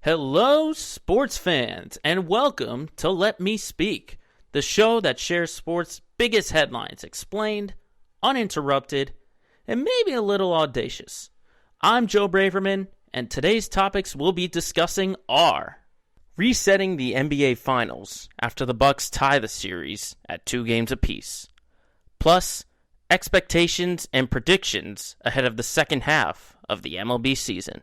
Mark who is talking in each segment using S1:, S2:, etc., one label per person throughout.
S1: Hello, sports fans, and welcome to Let Me Speak, the show that shares sports' biggest headlines explained, uninterrupted, and maybe a little audacious. I'm Joe Braverman, and today's topics we'll be discussing are resetting the NBA Finals after the Bucks tie the series at 2 games apiece, plus expectations and predictions ahead of the second half of the MLB season,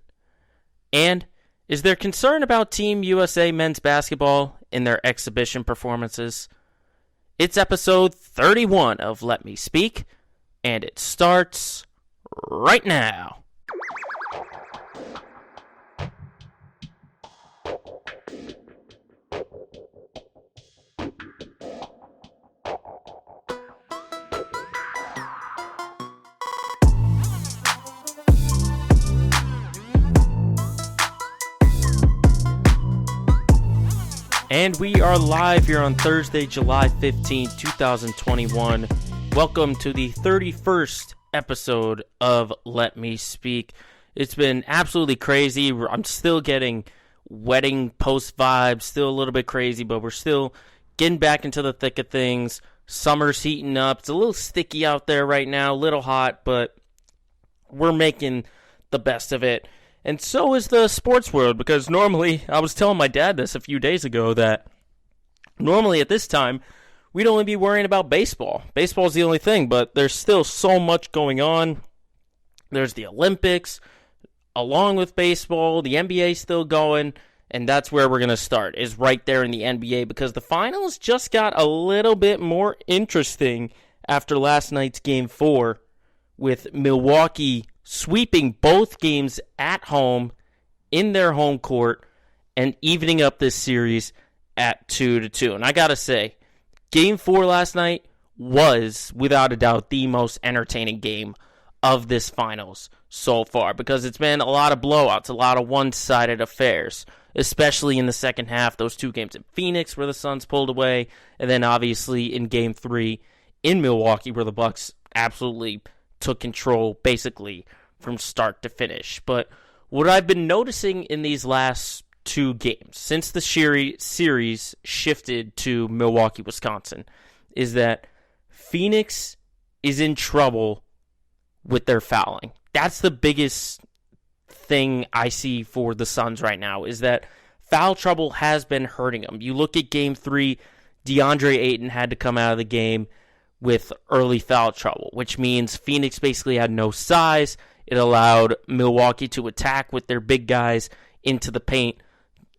S1: and is there concern about Team USA men's basketball in their exhibition performances? It's episode 31 of Let Me Speak, and it starts right now. And we are live here on Thursday, July 15, 2021. Welcome to the 31st episode of Let Me Speak. It's been absolutely crazy. I'm still getting wedding post vibes, still a little bit crazy, but we're still getting back into the thick of things. Summer's heating up. It's a little sticky out there right now, a little hot, but we're making the best of it. And so is the sports world, because normally, I was telling my dad this a few days ago, that normally at this time, we'd only be worrying about baseball. Baseball's the only thing, but there's still so much going on. There's the Olympics, along with baseball, the NBA's still going, and that's where we're going to start, is right there in the NBA, because the finals just got a little bit more interesting after last night's Game 4, with Milwaukee sweeping both games at home in their home court and evening up this series at 2-2. And I gotta say, Game 4 last night was, without a doubt, the most entertaining game of this finals so far, because it's been a lot of blowouts, a lot of one-sided affairs, especially in the second half. Those 2 games in Phoenix where the Suns pulled away, and then obviously in Game 3 in Milwaukee where the Bucks absolutely took control basically from start to finish. But what I've been noticing in these last 2 games, since the series shifted to Milwaukee, Wisconsin, is that Phoenix is in trouble with their fouling. That's the biggest thing I see for the Suns right now, is that foul trouble has been hurting them. You look at Game 3, DeAndre Ayton had to come out of the game with early foul trouble, which means Phoenix basically had no size. It allowed Milwaukee to attack with their big guys into the paint,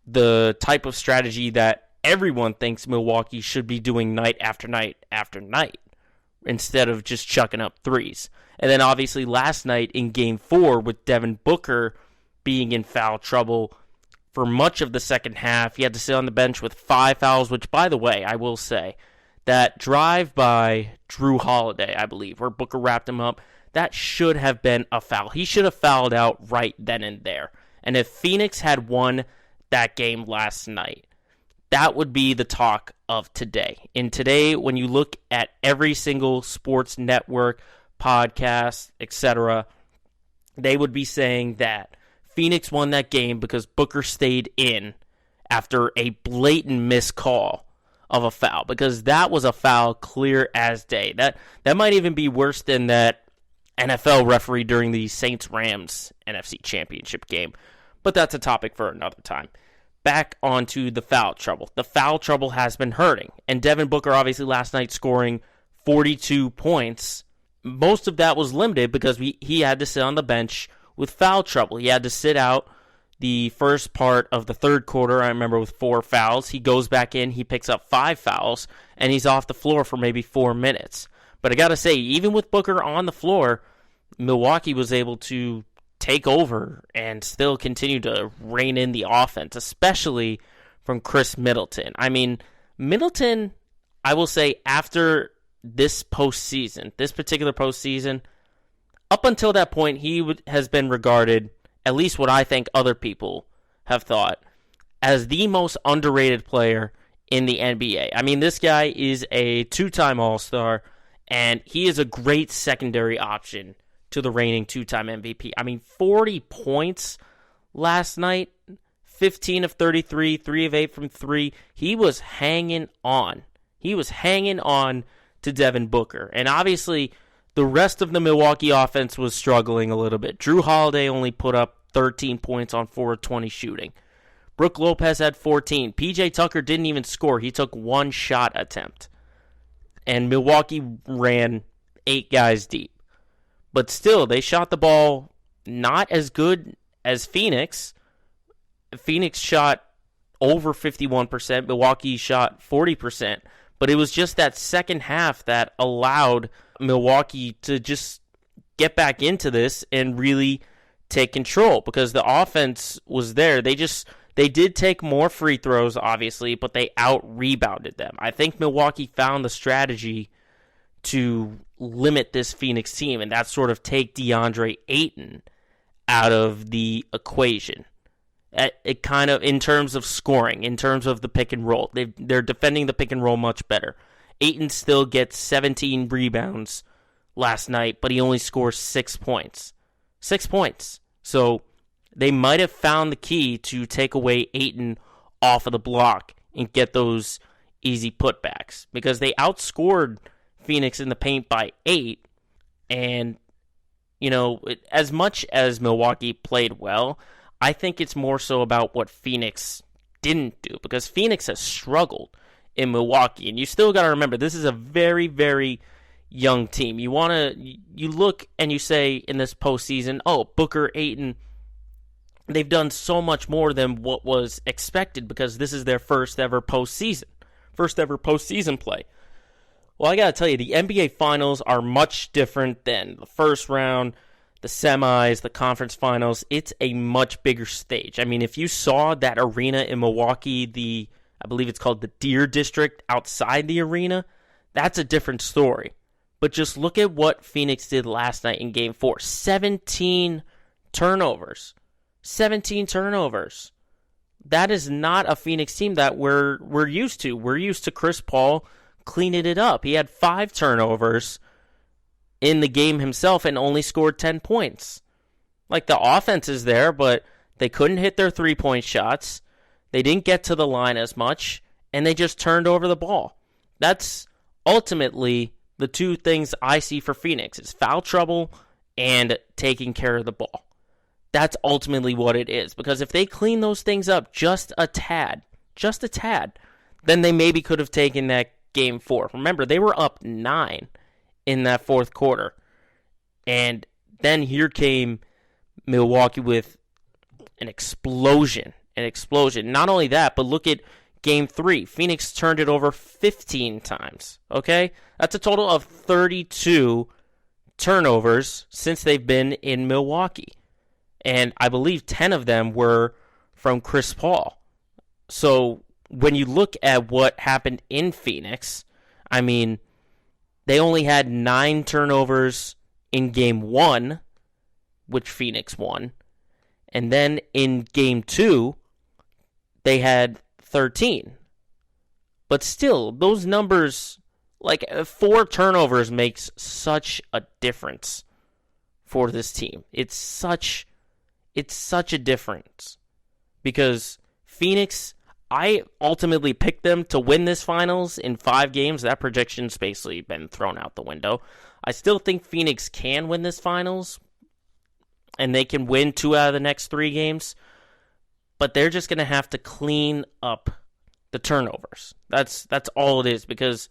S1: the type of strategy that everyone thinks Milwaukee should be doing night after night after night, instead of just chucking up threes. And then obviously last night in Game 4, with Devin Booker being in foul trouble for much of the second half, he had to sit on the bench with 5 fouls, which, by the way, I will say, that drive by Drew Holiday, I believe, where Booker wrapped him up, that should have been a foul. He should have fouled out right then and there. And if Phoenix had won that game last night, that would be the talk of today. And today, when you look at every single sports network, podcast, etc., they would be saying that Phoenix won that game because Booker stayed in after a blatant missed call of a foul, because that was a foul clear as day. That might even be worse than that NFL referee during the Saints-Rams NFC Championship game, but that's a topic for another time. Back onto the foul trouble. The foul trouble has been hurting, and Devin Booker obviously last night scoring 42 points. Most of that was limited because he had to sit on the bench with foul trouble. He had to sit out the first part of the third quarter, I remember, with 4 fouls. He goes back in, he picks up 5 fouls, and he's off the floor for maybe 4 minutes. But I gotta say, even with Booker on the floor, Milwaukee was able to take over and still continue to rein in the offense, especially from Chris Middleton. I mean, Middleton, I will say, after this postseason, this particular postseason, up until that point, he has been regarded, at least what I think other people have thought, as the most underrated player in the NBA. I mean, this guy is a 2-time All-Star, and he is a great secondary option to the reigning 2-time MVP. I mean, 40 points last night, 15 of 33, 3 of 8 from 3. He was hanging on. He was hanging on to Devin Booker. And obviously, the rest of the Milwaukee offense was struggling a little bit. Drew Holiday only put up 13 points on 4 of 20 shooting. Brook Lopez had 14. PJ Tucker didn't even score. He took one shot attempt. And Milwaukee ran 8 guys deep. But still, they shot the ball not as good as Phoenix. Phoenix shot over 51%. Milwaukee shot 40%. But it was just that second half that allowed Milwaukee to just get back into this and really take control, because the offense was there. They did take more free throws, obviously, but they out-rebounded them. I think Milwaukee found the strategy to limit this Phoenix team, and that's sort of take DeAndre Ayton out of the equation. It kind of, in terms of scoring, in terms of the pick and roll, they're defending the pick and roll much better. Ayton still gets 17 rebounds last night, but he only scores 6 points. 6 points. So they might have found the key to take away Ayton off of the block and get those easy putbacks, because they outscored Phoenix in the paint by 8. And, as much as Milwaukee played well, I think it's more so about what Phoenix didn't do, because Phoenix has struggled in Milwaukee. And you still got to remember, this is a very, very young team. You look and you say in this postseason, Booker, Ayton, they've done so much more than what was expected, because this is their first ever postseason play. Well, I got to tell you, the NBA Finals are much different than the first round, the semis, the conference finals. It's a much bigger stage. I mean, if you saw that arena in Milwaukee, I believe it's called the Deer District outside the arena, that's a different story. But just look at what Phoenix did last night in Game 4. 17 turnovers. 17 turnovers. That is not a Phoenix team that we're used to. We're used to Chris Paul cleaning it up. He had 5 turnovers in the game himself and only scored 10 points. Like, the offense is there, but they couldn't hit their 3-point shots. They didn't get to the line as much, and they just turned over the ball. That's ultimately the two things I see for Phoenix, is foul trouble and taking care of the ball. That's ultimately what it is, because if they clean those things up just a tad, then they maybe could have taken that Game 4. Remember, they were up 9 in that fourth quarter. And then here came Milwaukee with an explosion. Not only that, but look at Game 3. Phoenix turned it over 15 times. Okay? That's a total of 32 turnovers since they've been in Milwaukee. And I believe 10 of them were from Chris Paul. So when you look at what happened in Phoenix, I mean, they only had 9 turnovers in Game 1, which Phoenix won. And then in Game 2, they had 13. But still, those numbers, like 4 turnovers makes such a difference for this team. It's such a difference. Because Phoenix, I ultimately picked them to win this finals in 5 games. That projection's basically been thrown out the window. I still think Phoenix can win this finals, and they can win 2 out of the next 3 games. But they're just going to have to clean up the turnovers. That's all it is, because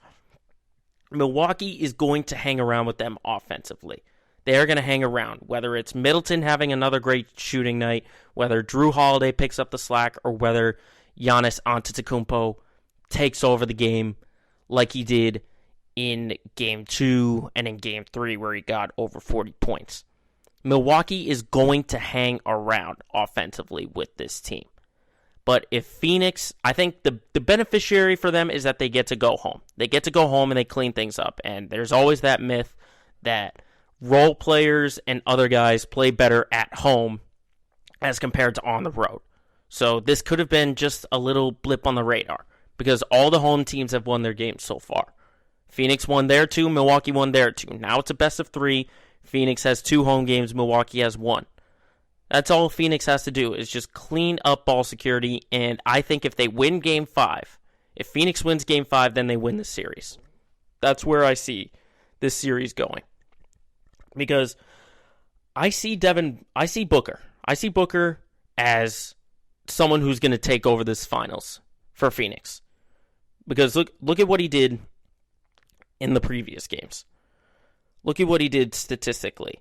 S1: Milwaukee is going to hang around with them offensively. They are going to hang around, whether it's Middleton having another great shooting night, whether Drew Holiday picks up the slack, or whether Giannis Antetokounmpo takes over the game like he did in Game 2 and in Game 3, where he got over 40 points. Milwaukee is going to hang around offensively with this team. But if Phoenix, I think the beneficiary for them is that they get to go home. They get to go home and they clean things up. And there's always that myth that role players and other guys play better at home as compared to on the road. So this could have been just a little blip on the radar, because all the home teams have won their games so far. Phoenix won their 2, Milwaukee won their 2. Now it's a best of 3. Phoenix has 2 home games, Milwaukee has 1. That's all Phoenix has to do is just clean up ball security, and I think if they win Game 5, if Phoenix wins Game 5, then they win the series. That's where I see this series going. Because I see Booker. I see Booker as someone who's going to take over this finals for Phoenix. Because look at what he did in the previous games. Look at what he did statistically.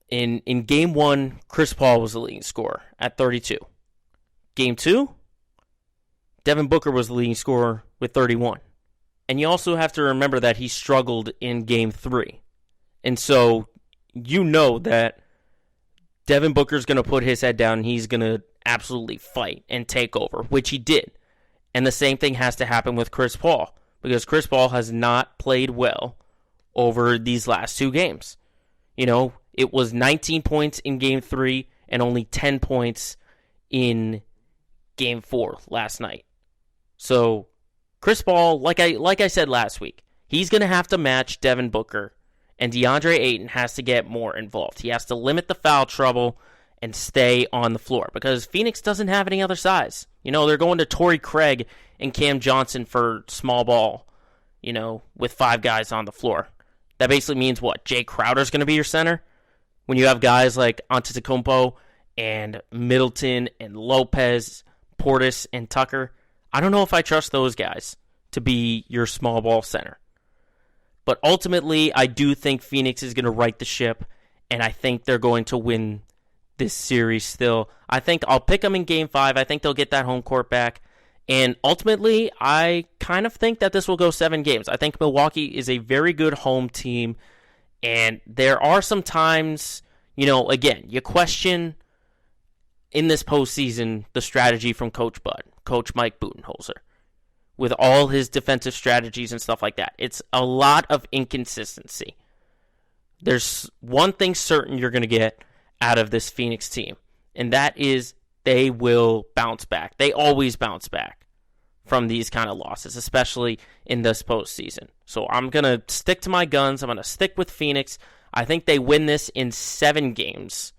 S1: In Game 1, Chris Paul was the leading scorer at 32. Game 2, Devin Booker was the leading scorer with 31. And you also have to remember that he struggled in Game 3. And so you know that Devin Booker's going to put his head down and he's going to absolutely fight and take over, which he did. And the same thing has to happen with Chris Paul, because Chris Paul has not played well over these last 2 games. You know, it was 19 points in Game 3 and only 10 points in Game 4 last night. So, Chris Paul, like I said last week, he's going to have to match Devin Booker, and DeAndre Ayton has to get more involved. He has to limit the foul trouble and stay on the floor, because Phoenix doesn't have any other size. You know, they're going to Torrey Craig and Cam Johnson for small ball, you know, with 5 guys on the floor. That basically means what? Jay Crowder's going to be your center? When you have guys like Antetokounmpo and Middleton and Lopez, Portis and Tucker, I don't know if I trust those guys to be your small ball center. But ultimately, I do think Phoenix is going to right the ship, and I think they're going to win this series still. I think I'll pick them in Game 5. I think they'll get that home court back. And ultimately, I kind of think that this will go 7 games. I think Milwaukee is a very good home team. And there are some times, you know, again, you question in this postseason the strategy from Coach Bud, Coach Mike Budenholzer, with all his defensive strategies and stuff like that. It's a lot of inconsistency. There's one thing certain you're going to get out of this Phoenix team, and that is they will bounce back. They always bounce back from these kind of losses, especially in this postseason. So I'm going to stick to my guns. I'm going to stick with Phoenix. I think they win this in 7 games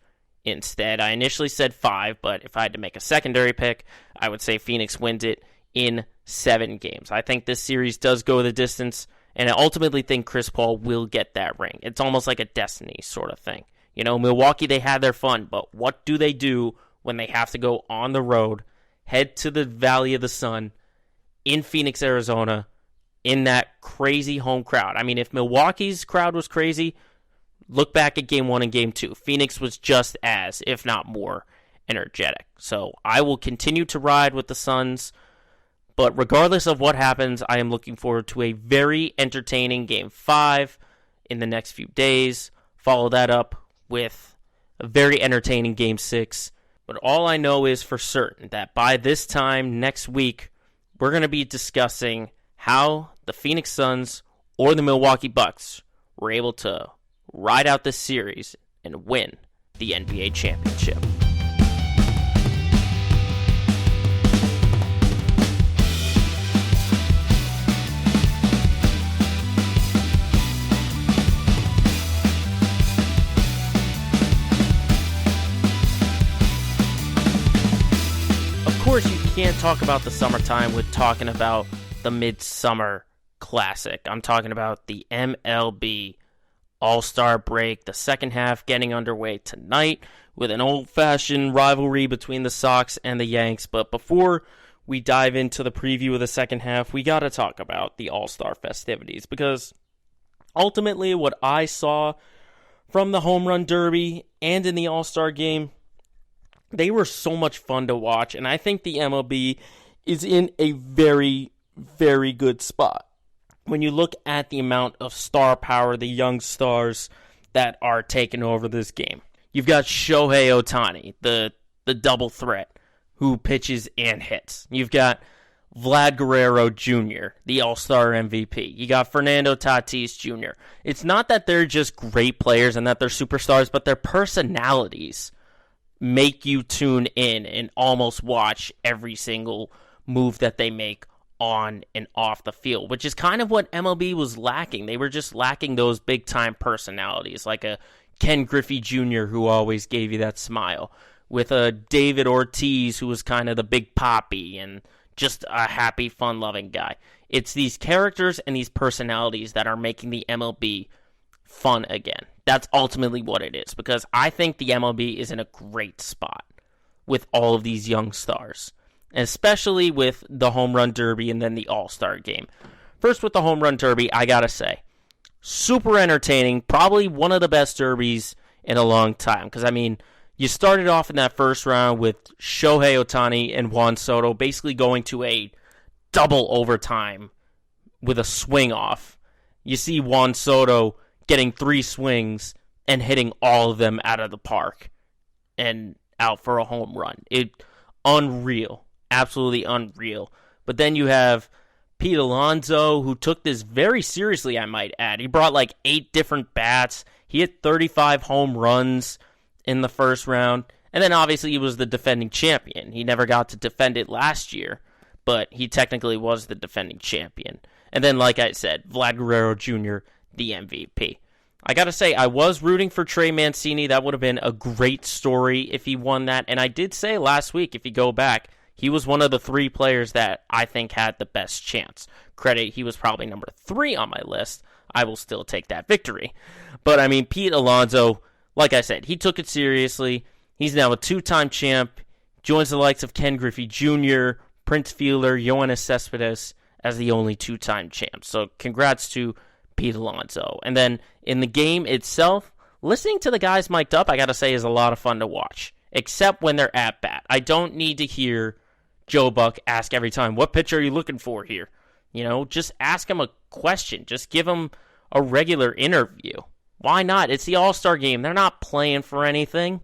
S1: instead. I initially said 5, but if I had to make a secondary pick, I would say Phoenix wins it in 7 games. I think this series does go the distance, and I ultimately think Chris Paul will get that ring. It's almost like a destiny sort of thing. You know, Milwaukee, they had their fun, but what do they do when they have to go on the road, head to the Valley of the Sun, in Phoenix, Arizona, in that crazy home crowd? I mean, if Milwaukee's crowd was crazy, look back at Game 1 and Game 2. Phoenix was just as, if not more, energetic. So I will continue to ride with the Suns, but regardless of what happens, I am looking forward to a very entertaining Game 5 in the next few days. Follow that up with a very entertaining Game 6. But all I know is for certain that by this time next week, we're going to be discussing how the Phoenix Suns or the Milwaukee Bucks were able to ride out this series and win the NBA championship. Of course, you can't talk about the summertime with talking about the Midsummer Classic. I'm talking about the MLB All-Star break, the second half getting underway tonight with an old-fashioned rivalry between the Sox and the Yanks. But before we dive into the preview of the second half, we got to talk about the All-Star festivities, because ultimately what I saw from the Home Run Derby and in the All-Star game, they were so much fun to watch, and I think the MLB is in a very, very good spot. When you look at the amount of star power, the young stars that are taking over this game. You've got Shohei Ohtani, the double threat, who pitches and hits. You've got Vlad Guerrero Jr., the All-Star MVP. You got Fernando Tatis Jr. It's not that they're just great players and that they're superstars, but their personalities make you tune in and almost watch every single move that they make on and off the field, which is kind of what MLB was lacking. They were just lacking those big-time personalities, like a Ken Griffey Jr., who always gave you that smile, with a David Ortiz who was kind of the big poppy and just a happy, fun-loving guy. It's these characters and these personalities that are making the MLB fun again. That's ultimately what it is, because I think the MLB is in a great spot with all of these young stars, especially with the Home Run Derby and then the All-Star Game. First, with the Home Run Derby, I gotta say, super entertaining, probably one of the best derbies in a long time, because, I mean, you started off in that first round with Shohei Ohtani and Juan Soto basically going to a double overtime with a swing off. You see Juan Soto getting 3 swings and hitting all of them out of the park and out for a home run. Unreal. Absolutely unreal. But then you have Pete Alonso, who took this very seriously, I might add. He brought like 8 different bats. He hit 35 home runs in the first round. And then obviously he was the defending champion. He never got to defend it last year, but he technically was the defending champion. And then, like I said, Vlad Guerrero Jr., the MVP. I gotta say, I was rooting for Trey Mancini. That would have been a great story if he won that. And I did say last week, if you go back, he was one of the 3 players that I think had the best chance. Credit, he was probably number 3 on my list. I will still take that victory. But, I mean, Pete Alonso, like I said, he took it seriously. He's now a 2-time champ. Joins the likes of Ken Griffey Jr., Prince Fielder, Yoenis Cespedes as the only 2-time champ. So congrats to Pete Alonso. And then in the game itself, listening to the guys mic'd up, I got to say, is a lot of fun to watch. Except when they're at bat. I don't need to hear Joe Buck ask every time, what pitch are you looking for here? You know, just ask him a question. Just give him a regular interview. Why not? It's the All-Star Game. They're not playing for anything.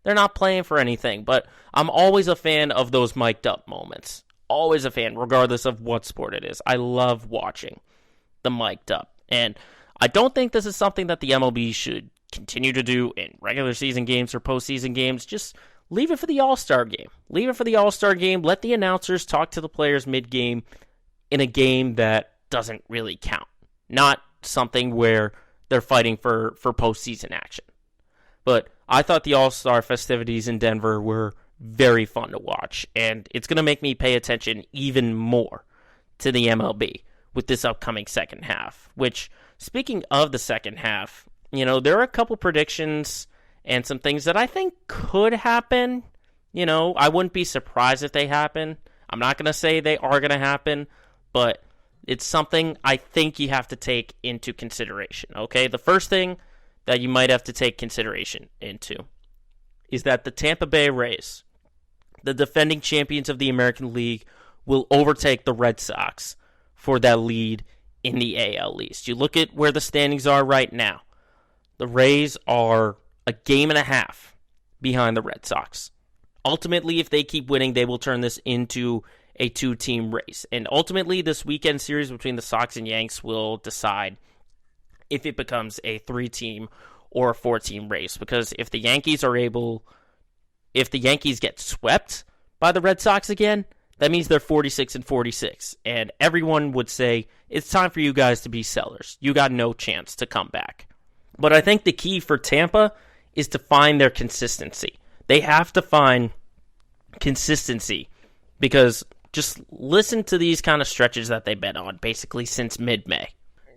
S1: But I'm always a fan of those mic'd up moments. Always a fan, regardless of what sport it is. I love watching the mic'd up. And I don't think this is something that the MLB should continue to do in regular season games or postseason games. Just leave it for the All-Star Game. Let the announcers talk to the players mid-game in a game that doesn't really count. Not something where they're fighting for postseason action. But I thought the All-Star festivities in Denver were very fun to watch, and it's going to make me pay attention even more to the MLB with this upcoming second half. Which, speaking of the second half, you know, there are a couple predictions and some things that I think could happen. You know, I wouldn't be surprised if they happen. I'm not going to say they are going to happen, but it's something I think you have to take into consideration, okay? The first thing that you might have to take consideration into is that the Tampa Bay Rays, the defending champions of the American League, will overtake the Red Sox for that lead in the AL East. You look at where the standings are right now. The Rays are a game and a half behind the Red Sox. Ultimately, if they keep winning, they will turn this into a 2-team race. And ultimately, this weekend series between the Sox and Yanks will decide if it becomes a 3-team or a 4-team race. Because if the Yankees get swept by the Red Sox again, that means they're 46-46. And everyone would say, it's time for you guys to be sellers. You got no chance to come back. But I think the key for Tampa is to find their consistency. They have to find consistency, because just listen to these kind of stretches that they've been on, basically since mid-May.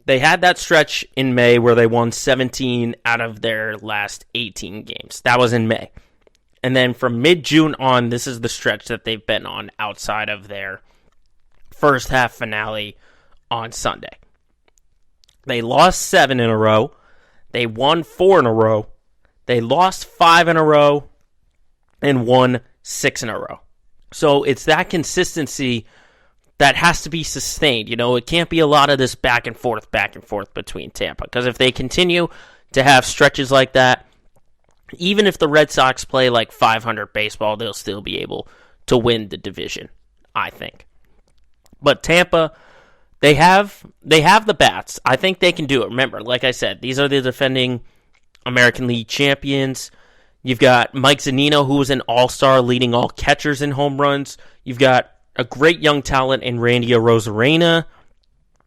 S1: They had that stretch in May where they won 17 out of their last 18 games. That was in May. And then from mid-June on, this is the stretch that they've been on outside of their first half finale on Sunday. They lost 7 in a row. They won 4 in a row. They lost 5 in a row and won 6 in a row. So it's that consistency that has to be sustained. You know, it can't be a lot of this back and forth between Tampa. Because if they continue to have stretches like that, even if the Red Sox play like 500 baseball, they'll still be able to win the division, I think. But Tampa, they have the bats. I think they can do it. Remember, like I said, these are the defending American League champions. You've got Mike Zunino, who was an all-star, leading all catchers in home runs. You've got a great young talent in Randy Arozarena.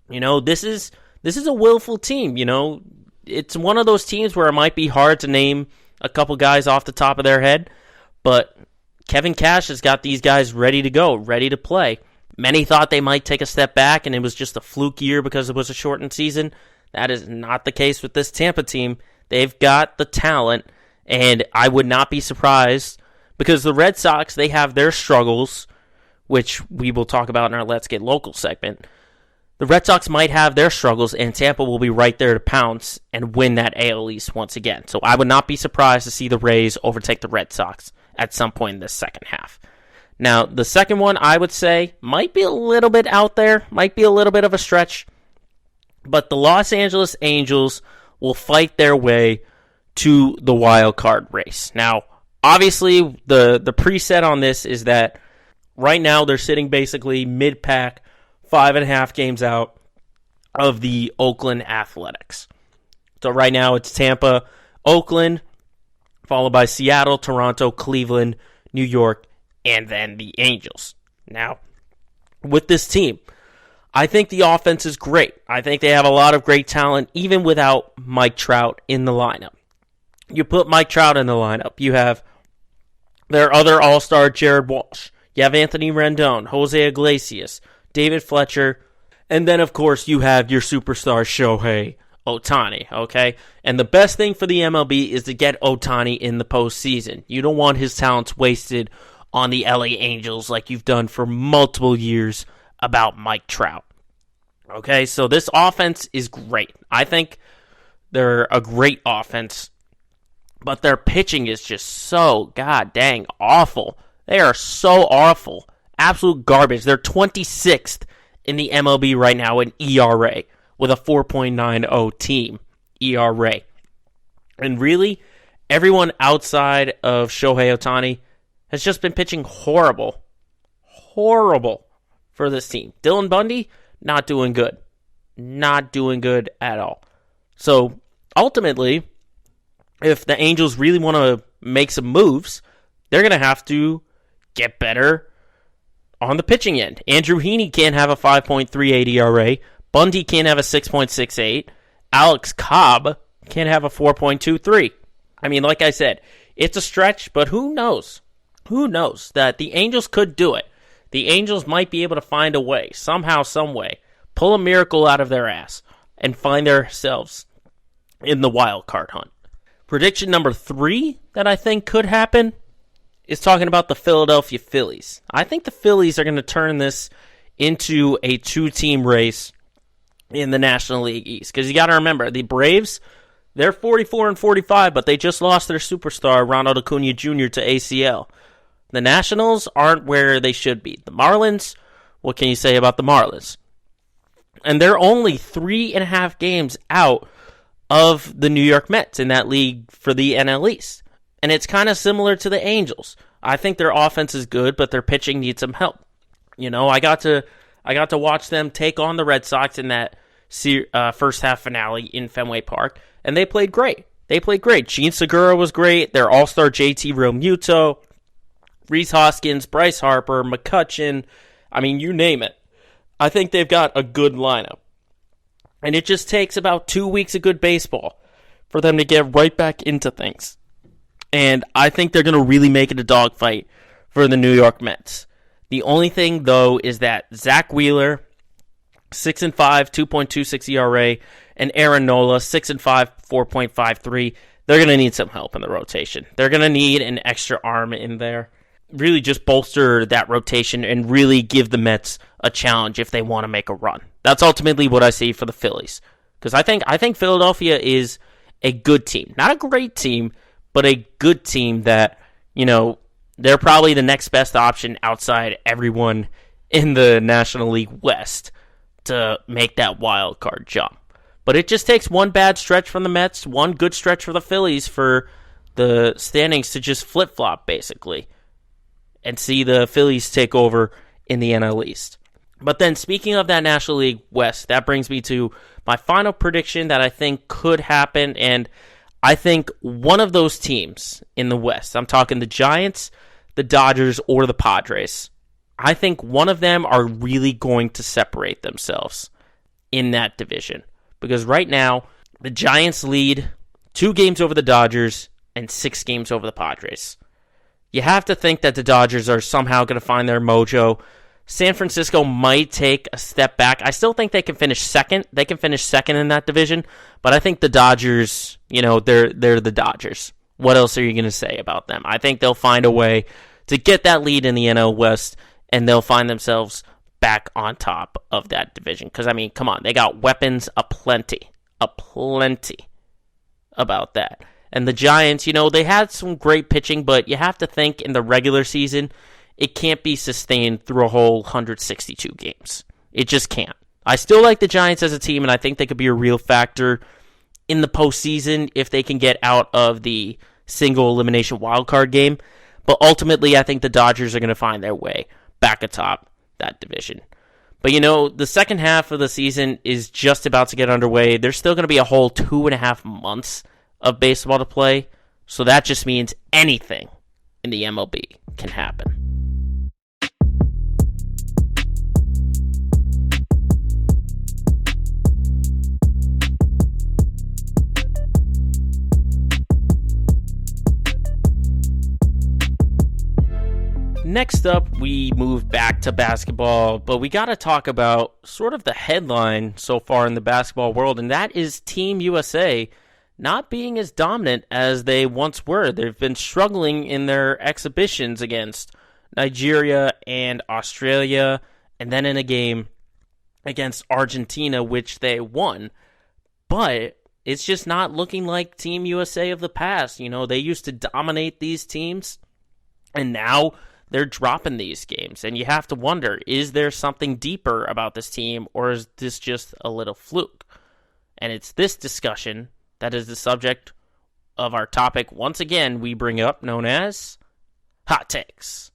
S1: You know, this is a willful team. You know, it's one of those teams where it might be hard to name a couple guys off the top of their head, But Kevin Cash has got these guys ready to go, ready to play. Many thought they might take a step back and it was just a fluke year because it was a shortened season. That is not the case with this Tampa team. They've got the talent, and I would not be surprised because the Red Sox, they have their struggles, which we will talk about in our Let's Get Local segment. The Red Sox might have their struggles, and Tampa will be right there to pounce and win that AL East once again. So I would not be surprised to see the Rays overtake the Red Sox at some point in this second half. Now, the second one, I would say, might be a little bit out there, might be a little bit of a stretch, but the Los Angeles Angels will fight their way to the wild card race. Now, obviously, the preset on this is that right now they're sitting basically mid-pack, 5.5 games out of the Oakland Athletics. So right now it's Tampa, Oakland, followed by Seattle, Toronto, Cleveland, New York, and then the Angels. Now, with this team, I think the offense is great. I think they have a lot of great talent, even without Mike Trout in the lineup. You put Mike Trout in the lineup, you have their other all-star Jared Walsh. You have Anthony Rendon, Jose Iglesias, David Fletcher, and then, of course, you have your superstar Shohei Ohtani, okay? And the best thing for the MLB is to get Ohtani in the postseason. You don't want his talents wasted on the LA Angels like you've done for multiple years about Mike Trout. Okay, so this offense is great. I think they're a great offense, but their pitching is just so god dang awful. They are so awful. Absolute garbage. They're 26th in the MLB right now in ERA with a 4.90 team ERA. And really, everyone outside of Shohei Ohtani has just been pitching horrible. Horrible for this team. Dylan Bundy, not doing good. Not doing good at all. So, ultimately, if the Angels really want to make some moves, they're going to have to get better on the pitching end. Andrew Heaney can't have a 5.38 ERA. Bundy can't have a 6.68. Alex Cobb can't have a 4.23. I mean, like I said, it's a stretch, but who knows? Who knows that the Angels could do it? The Angels might be able to find a way, somehow, some way, pull a miracle out of their ass and find themselves in the wild card hunt. Prediction number 3 that I think could happen is talking about the Philadelphia Phillies. I think the Phillies are going to turn this into a 2-team race in the National League East. Because you got to remember, the Braves, they're 44-45, but they just lost their superstar, Ronald Acuna Jr., to ACL. The Nationals aren't where they should be. The Marlins, what can you say about the Marlins? And they're only 3.5 games out of the New York Mets in that league for the NL East. And it's kind of similar to the Angels. I think their offense is good, but their pitching needs some help. You know, I got to watch them take on the Red Sox in that first half finale in Fenway Park, and they played great. Gene Segura was great. Their all-star JT Realmuto, Rhys Hoskins, Bryce Harper, McCutchen. I mean, you name it. I think they've got a good lineup. And it just takes about 2 weeks of good baseball for them to get right back into things. And I think they're going to really make it a dogfight for the New York Mets. The only thing, though, is that Zach Wheeler, 6-5, 2.26 ERA, and Aaron Nola, 6-5, 4.53. They're going to need some help in the rotation. They're going to need an extra arm in there. Really just bolster that rotation and really give the Mets a challenge if they want to make a run. That's ultimately what I see for the Phillies. Because I think Philadelphia is a good team. Not a great team, but a good team that, you know, they're probably the next best option outside everyone in the National League West to make that wild card jump. But it just takes one bad stretch from the Mets, one good stretch for the Phillies for the standings to just flip-flop, basically, and see the Phillies take over in the NL East. But then, speaking of that National League West, that brings me to my final prediction that I think could happen, and I think one of those teams in the West, I'm talking the Giants, the Dodgers, or the Padres, I think one of them are really going to separate themselves in that division. Because right now, the Giants lead 2 games over the Dodgers and 6 games over the Padres. You have to think that the Dodgers are somehow going to find their mojo. San Francisco might take a step back. I still think they can finish second. They can finish second in that division, but I think the Dodgers, they're the Dodgers. What else are you going to say about them? I think they'll find a way to get that lead in the NL West, and they'll find themselves back on top of that division. Because, come on, they got weapons aplenty about that. And the Giants, they had some great pitching, but you have to think in the regular season, it can't be sustained through a whole 162 games. It just can't. I still like the Giants as a team, and I think they could be a real factor in the postseason if they can get out of the single elimination wildcard game. But ultimately, I think the Dodgers are going to find their way back atop that division. But the second half of the season is just about to get underway. There's still going to be a whole 2.5 months of baseball to play. So that just means anything in the MLB can happen. Next up, we move back to basketball, but we got to talk about sort of the headline so far in the basketball world, and that is Team USA not being as dominant as they once were. They've been struggling in their exhibitions against Nigeria and Australia, and then in a game against Argentina, which they won. But it's just not looking like Team USA of the past. They used to dominate these teams, and now they're dropping these games, and you have to wonder, is there something deeper about this team, or is this just a little fluke? And it's this discussion that is the subject of our topic once again we bring up, known as Hot Takes.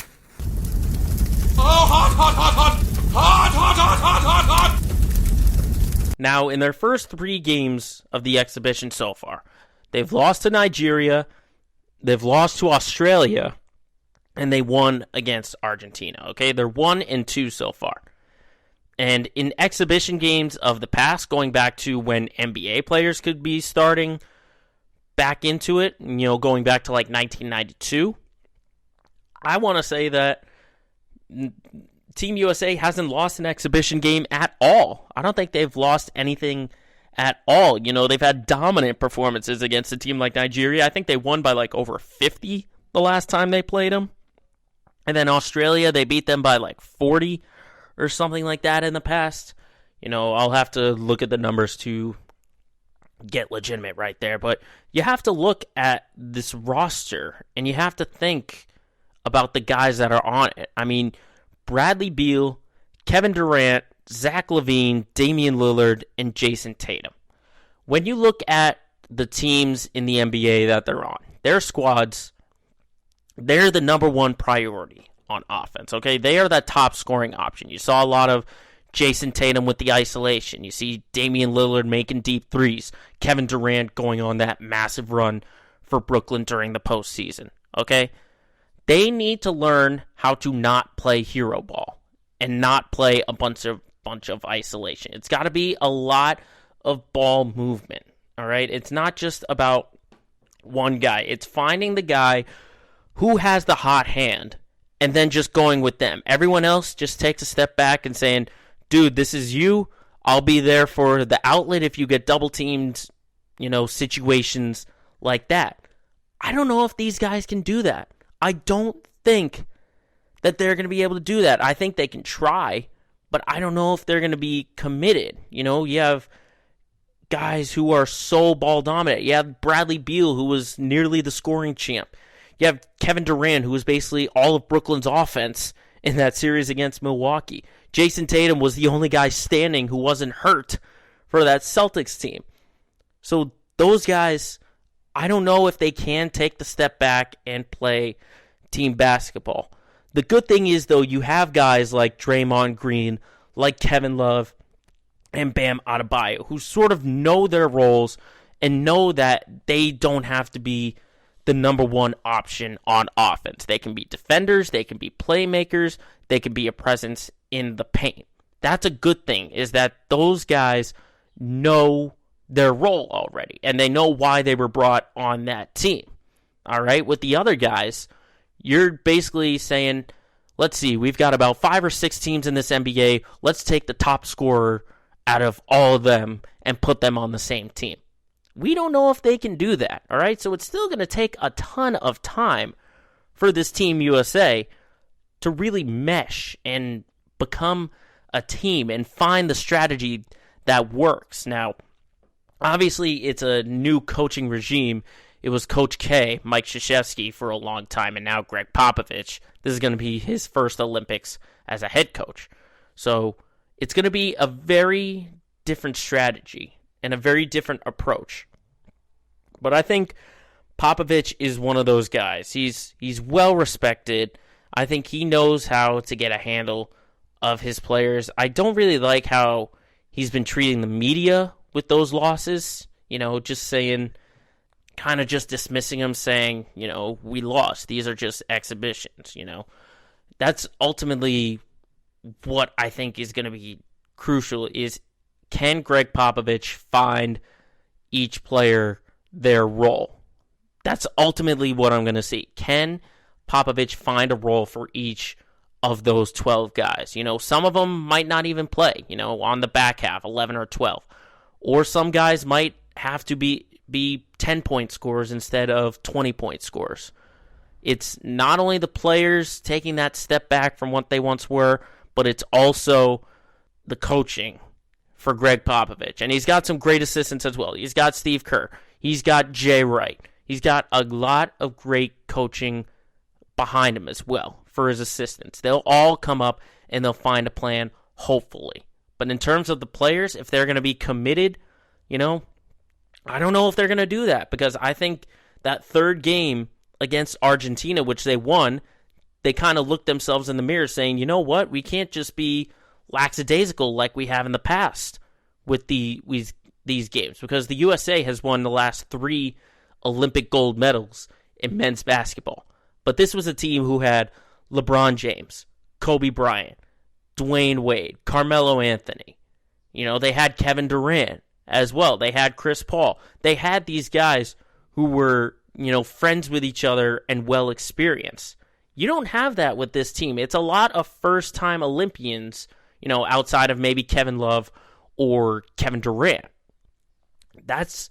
S2: Oh, hot, hot, hot, hot! Hot, hot, hot, hot, hot, hot!
S1: Now, in their first 3 games of the exhibition so far, they've lost to Nigeria, they've lost to Australia, and they won against Argentina, okay? They're 1-2 so far. And in exhibition games of the past, going back to when NBA players could be starting back into it, going back to like 1992, I want to say that Team USA hasn't lost an exhibition game at all. I don't think they've lost anything at all. They've had dominant performances against a team like Nigeria. I think they won by like over 50 the last time they played them. And then Australia, they beat them by like 40 or something like that in the past. I'll have to look at the numbers to get legitimate right there. But you have to look at this roster, and you have to think about the guys that are on it. Bradley Beal, Kevin Durant, Zach LaVine, Damian Lillard, and Jason Tatum. When you look at the teams in the NBA that they're on, their squads, they're the number one priority on offense, okay? They are that top scoring option. You saw a lot of Jason Tatum with the isolation. You see Damian Lillard making deep threes. Kevin Durant going on that massive run for Brooklyn during the postseason, okay? They need to learn how to not play hero ball and not play a bunch of isolation. It's got to be a lot of ball movement, all right? It's not just about one guy. It's finding the guy who has the hot hand and then just going with them. Everyone else just takes a step back and saying, dude, this is you. I'll be there for the outlet if you get double teamed, situations like that. I don't know if these guys can do that. I don't think that they're going to be able to do that. I think they can try, but I don't know if they're going to be committed. You have guys who are so ball dominant. You have Bradley Beal, who was nearly the scoring champ. You have Kevin Durant, who was basically all of Brooklyn's offense in that series against Milwaukee. Jason Tatum was the only guy standing who wasn't hurt for that Celtics team. So those guys, I don't know if they can take the step back and play team basketball. The good thing is, though, you have guys like Draymond Green, like Kevin Love, and Bam Adebayo, who sort of know their roles and know that they don't have to be the number one option on offense. They can be defenders, they can be playmakers, they can be a presence in the paint. That's a good thing, is that those guys know their role already, and they know why they were brought on that team. All right, with the other guys, You're basically saying, let's see, we've got about 5 or 6 teams in this NBA. Let's take the top scorer out of all of them and put them on the same team. We don't know if they can do that, all right? So it's still going to take a ton of time for this Team USA to really mesh and become a team and find the strategy that works. Now, obviously, it's a new coaching regime. It was Coach K, Mike Krzyzewski, for a long time, and now Greg Popovich. This is going to be his first Olympics as a head coach. So it's going to be a very different strategy and a very different approach. But I think Popovich is one of those guys. He's well respected. I think he knows how to get a handle of his players. I don't really like how he's been treating the media with those losses. Just saying, kind of just dismissing them, saying, we lost. These are just exhibitions, That's ultimately what I think is going to be crucial is, can Greg Popovich find each player their role? That's ultimately what I'm going to see. Can Popovich find a role for each of those 12 guys? Some of them might not even play, on the back half, 11 or 12. Or some guys might have to be 10-point scorers instead of 20-point scorers. It's not only the players taking that step back from what they once were, but it's also the coaching for Greg Popovich. And he's got some great assistants as well. He's got Steve Kerr. He's got Jay Wright. He's got a lot of great coaching behind him as well for his assistants. They'll all come up and they'll find a plan, hopefully. But in terms of the players, if they're going to be committed, I don't know if they're going to do that, because I think that third game against Argentina, which they won, they kind of looked themselves in the mirror saying, you know what, we can't just be lackadaisical like we have in the past with these games, because the USA has won the last 3 Olympic gold medals in men's basketball. But this was a team who had LeBron James, Kobe Bryant, Dwayne Wade, Carmelo Anthony. They had Kevin Durant as well. They had Chris Paul. They had these guys who were, friends with each other and well experienced. You don't have that with this team. It's a lot of first-time Olympians, outside of maybe Kevin Love or Kevin Durant. That's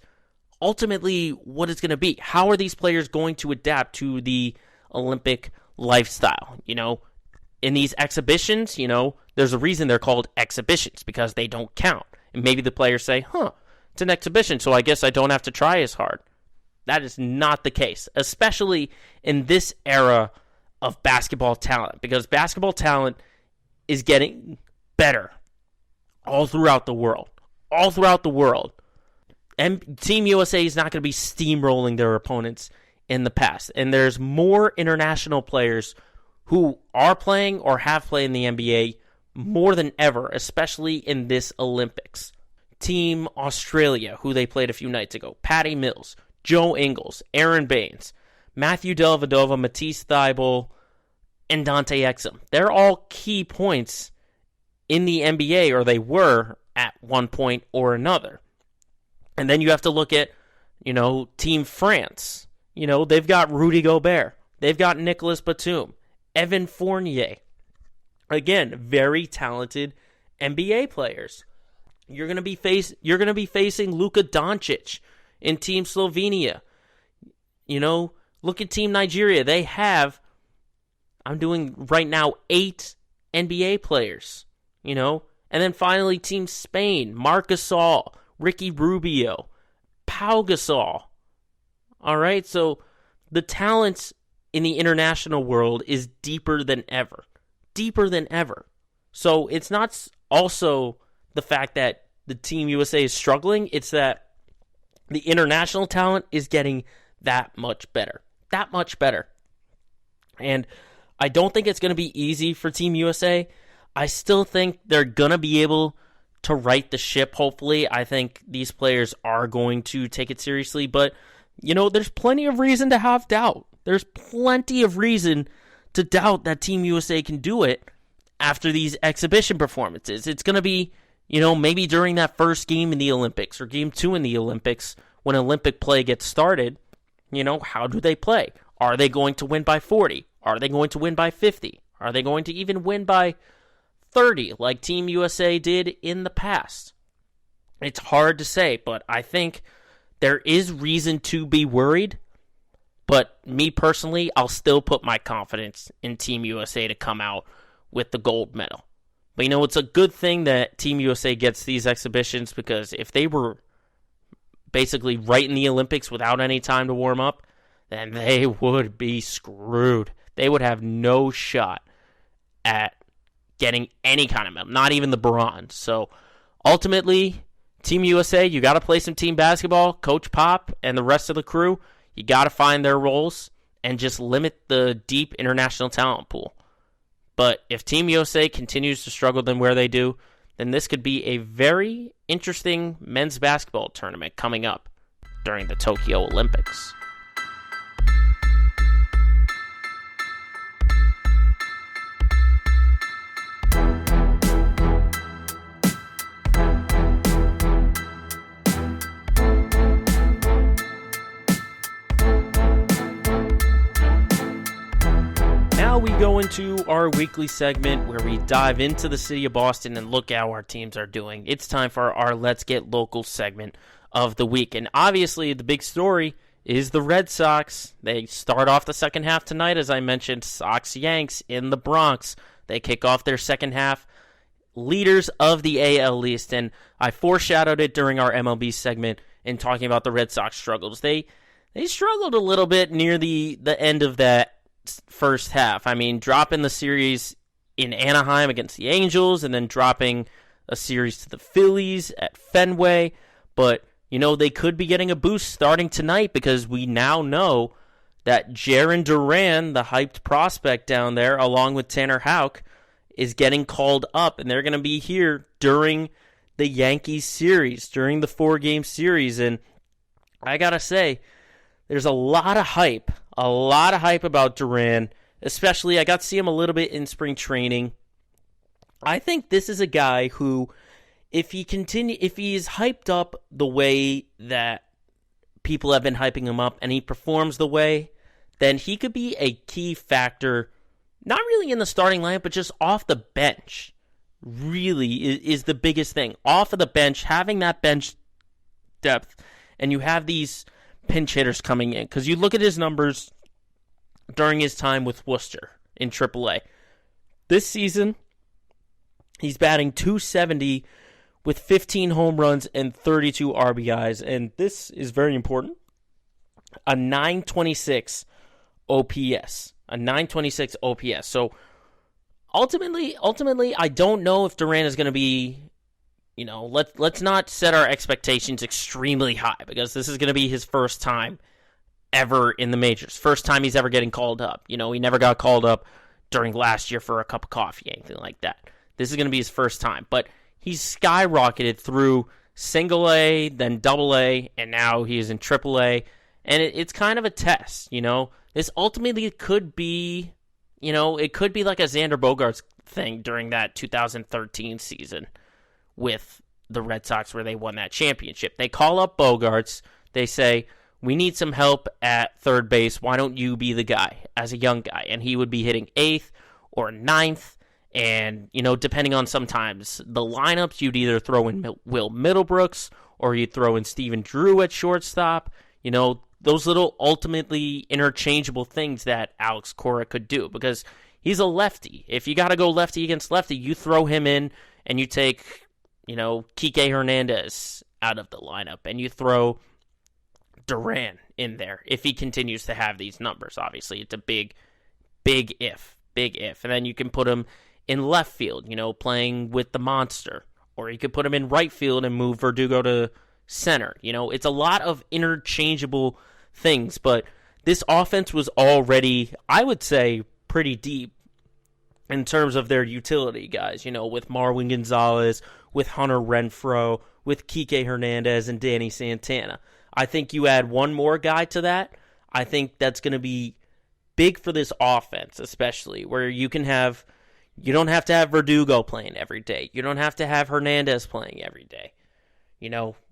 S1: ultimately what it's going to be. How are these players going to adapt to the Olympic lifestyle? In these exhibitions, there's a reason they're called exhibitions, because they don't count. And maybe the players say, it's an exhibition, so I guess I don't have to try as hard. That is not the case, especially in this era of basketball talent, because basketball talent is getting better all throughout the world. All throughout the world. And Team USA is not going to be steamrolling their opponents in the past. And there's more international players who are playing or have played in the NBA more than ever, especially in this Olympics. Team Australia, who they played a few nights ago, Patty Mills, Joe Ingles, Aaron Baines, Matthew Dellavedova, Matisse Thybulle, and Dante Exum. They're all key points in the NBA, or they were at one point or another. And then you have to look at, Team France. They've got Rudy Gobert. They've got Nicolas Batum, Evan Fournier. Again, very talented NBA players. You're going to be facing Luka Doncic in Team Slovenia. Look at Team Nigeria. They have, I'm doing right now, 8 NBA players. And then finally Team Spain, Marc Gasol, Ricky Rubio, Pau Gasol. All right, so the talent in the international world is deeper than ever. Deeper than ever. So it's not also the fact that the Team USA is struggling, it's that the international talent is getting that much better. That much better. And I don't think it's going to be easy for Team USA. I still think they're going to be able to right the ship, hopefully. I think these players are going to take it seriously, but, there's plenty of reason to have doubt. There's plenty of reason to doubt that Team USA can do it after these exhibition performances. It's going to be, maybe during that first game in the Olympics or game 2 in the Olympics, when Olympic play gets started, how do they play? Are they going to win by 40? Are they going to win by 50? Are they going to even win by 30 like Team USA did in the past? It's hard to say, but I think there is reason to be worried. But me personally, I'll still put my confidence in Team USA to come out with the gold medal. But it's a good thing that Team USA gets these exhibitions, because if they were basically right in the Olympics without any time to warm up, then they would be screwed. They would have no shot at getting any kind of medal, not even the bronze. So ultimately, Team USA, you got to play some team basketball. Coach Pop and the rest of the crew, you got to find their roles and just limit the deep international talent pool. But if Team USA continues to struggle than where they do, then this could be a very interesting men's basketball tournament coming up during the Tokyo Olympics. We go into our weekly segment where we dive into the city of Boston and look how our teams are doing. It's time for our Let's Get Local segment of the week. And obviously, the big story is the Red Sox. They start off the second half tonight, as I mentioned, Sox-Yanks in the Bronx. They kick off their second half, leaders of the AL East. And I foreshadowed it during our MLB segment in talking about the Red Sox struggles. They struggled a little bit near the end of that first half. I mean, dropping the series in Anaheim against the Angels and then dropping a series to the Phillies at Fenway. But, they could be getting a boost starting tonight, because we now know that Jarren Duran, the hyped prospect down there, along with Tanner Houck, is getting called up, and they're going to be here during the Yankees series, during the 4-game series. And I got to say, there's a lot of hype about Duran, especially I got to see him a little bit in spring training. I think this is a guy who, if he is hyped up the way that people have been hyping him up, and he performs the way, then he could be a key factor, not really in the starting lineup, but just off the bench. Really is the biggest thing. Off of the bench, having that bench depth, and you have these pinch hitters coming in, because you look at his numbers during his time with Worcester in AAA. This season, he's batting .270 with 15 home runs and 32 RBIs, and this is very important. A .926 OPS. A .926 OPS. So ultimately, I don't know if Duran is going to be, let's not set our expectations extremely high, because this is going to be his first time ever in the majors. First time he's ever getting called up. He never got called up during last year for a cup of coffee, anything like that. This is going to be his first time. But he's skyrocketed through single A, then double A, and now he is in triple A. And it's kind of a test, This ultimately could be, it could be like a Xander Bogaerts thing during that 2013 season with the Red Sox where they won that championship. They call up Bogaerts. They say, we need some help at third base. Why don't you be the guy as a young guy? And he would be hitting 8th or 9th. And, depending on sometimes the lineups, you'd either throw in Will Middlebrooks or you'd throw in Stephen Drew at shortstop. Those little ultimately interchangeable things that Alex Cora could do, because he's a lefty. If you got to go lefty against lefty, you throw him in and you take, Kike Hernandez out of the lineup and you throw Duran in there if he continues to have these numbers. Obviously, it's a big if. And then you can put him in left field, playing with the monster. Or you could put him in right field and move Verdugo to center. It's a lot of interchangeable things, but this offense was already, I would say, pretty deep in terms of their utility guys, with Marwin Gonzalez, with Hunter Renfroe, with Kike Hernandez and Danny Santana. I think you add one more guy to that, I think that's going to be big for this offense, especially where you don't have to have Verdugo playing every day. You don't have to have Hernandez playing every day.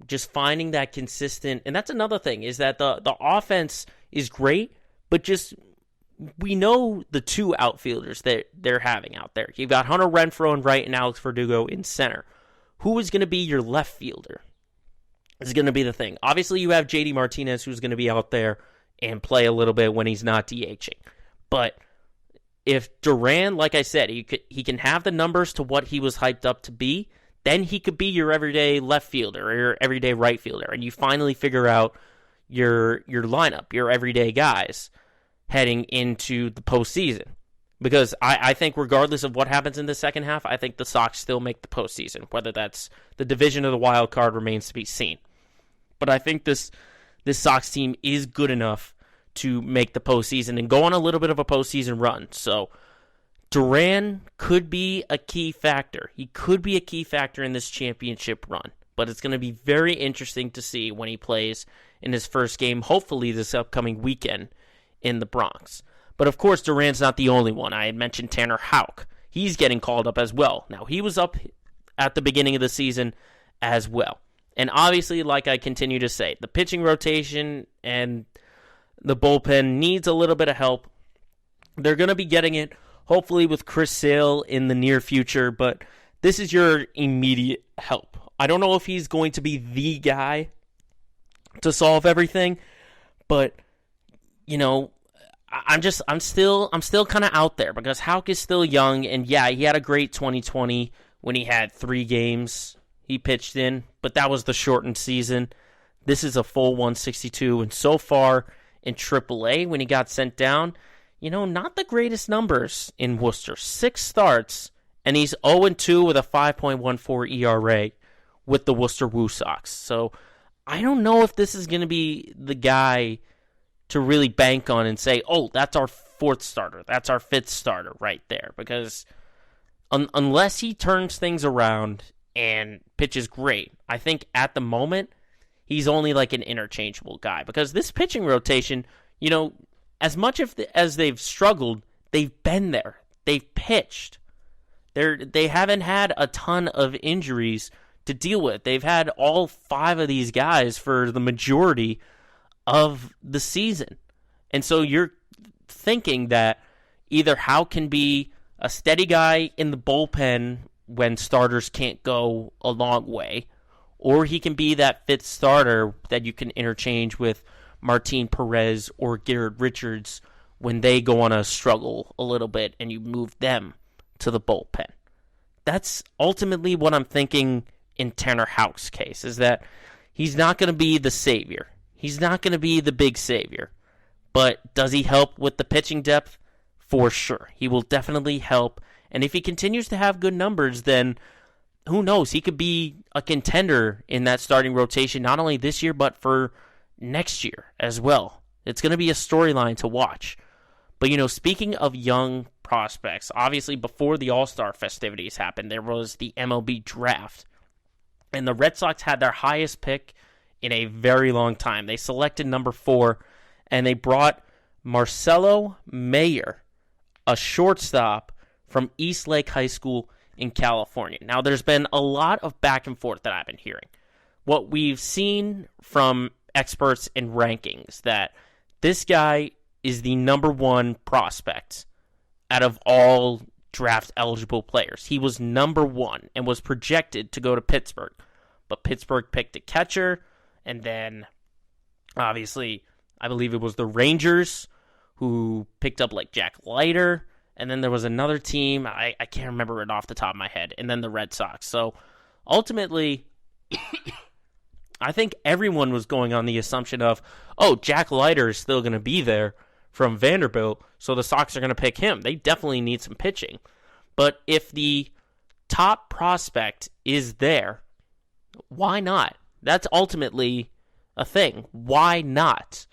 S1: Just finding that consistent, and that's another thing, is that the offense is great, but just we know the two outfielders that they're having out there. You've got Hunter Renfroe in right and Alex Verdugo in center. Who is going to be your left fielder? Is going to be the thing. Obviously, you have JD Martinez, who's going to be out there and play a little bit when he's not DHing. But if Duran, like I said, he can have the numbers to what he was hyped up to be, then he could be your everyday left fielder or your everyday right fielder, and you finally figure out your lineup, your everyday guys heading into the postseason. Because I think regardless of what happens in the second half, I think the Sox still make the postseason. Whether that's the division or the wild card remains to be seen. But I think this Sox team is good enough to make the postseason and go on a little bit of a postseason run. So Duran could be a key factor. He could be a key factor in this championship run. But it's going to be very interesting to see when he plays in his first game, hopefully this upcoming weekend in the Bronx. But of course, Duran's not the only one. I had mentioned Tanner Houck. He's getting called up as well. Now, he was up at the beginning of the season as well. And obviously, like I continue to say, the pitching rotation and the bullpen needs a little bit of help. They're going to be getting it, hopefully, with Chris Sale in the near future, but this is your immediate help. I don't know if he's going to be the guy to solve everything, but, you know, I'm still kind of out there because Houck is still young, and yeah, he had a great 2020 when he had 3 games he pitched in, but that was the shortened season. This is a full 162, and so far in AAA, when he got sent down, you know, not the greatest numbers in Worcester. 6 starts, and he's 0-2 with a 5.14 ERA with the Worcester Woo Sox. So I don't know if this is going to be the guy to really bank on and say, oh, that's our 4th starter, that's our 5th starter right there. Because unless he turns things around and pitches great, I think at the moment, he's only like an interchangeable guy. Because this pitching rotation, you know, as much as they've struggled, they've been there. They've pitched. They haven't had a ton of injuries to deal with. They've had all 5 of these guys for the majority of the season. And so you're thinking that either Houck can be a steady guy in the bullpen when starters can't go a long way, or he can be that 5th starter that you can interchange with Martin Perez or Garrett Richards when they go on a struggle a little bit and you move them to the bullpen. That's ultimately what I'm thinking in Tanner Houck's case, is that he's not going to be the savior. He's not going to be the big savior. But does he help with the pitching depth? For sure. He will definitely help. And if he continues to have good numbers, then who knows? He could be a contender in that starting rotation, not only this year, but for next year as well. It's going to be a storyline to watch. But, you know, speaking of young prospects, obviously before the All-Star festivities happened, there was the MLB draft. And the Red Sox had their highest pick in a very long time. They selected number 4, and they brought Marcelo Mayer, a shortstop from East Lake High School in California. Now, there's been a lot of back and forth that I've been hearing. What we've seen from experts and rankings, that this guy is the number 1 prospect out of all draft-eligible players. He was number 1 and was projected to go to Pittsburgh. But Pittsburgh picked a catcher, and then, obviously, I believe it was the Rangers who picked up, like, Jack Leiter, and then there was another team, I can't remember it off the top of my head, and then the Red Sox. So, ultimately, I think everyone was going on the assumption of, oh, Jack Leiter is still going to be there from Vanderbilt, so the Sox are going to pick him. They definitely need some pitching. But if the top prospect is there, why not? That's ultimately a thing. Why not